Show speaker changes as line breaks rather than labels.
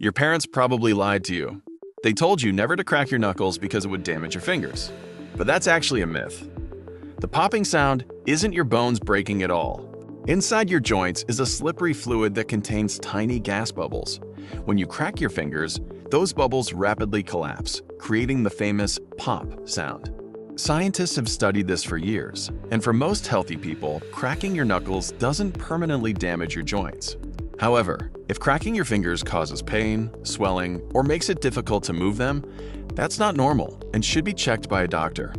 Your parents probably lied to you. They told you never to crack your knuckles because it would damage your fingers. But that's actually a myth. The popping sound isn't your bones breaking at all. Inside your joints is a slippery fluid that contains tiny gas bubbles. When you crack your fingers, those bubbles rapidly collapse, creating the famous pop sound. Scientists have studied this for years, and for most healthy people, cracking your knuckles doesn't permanently damage your joints. However, if cracking your fingers causes pain, swelling, or makes it difficult to move them, that's not normal and should be checked by a doctor.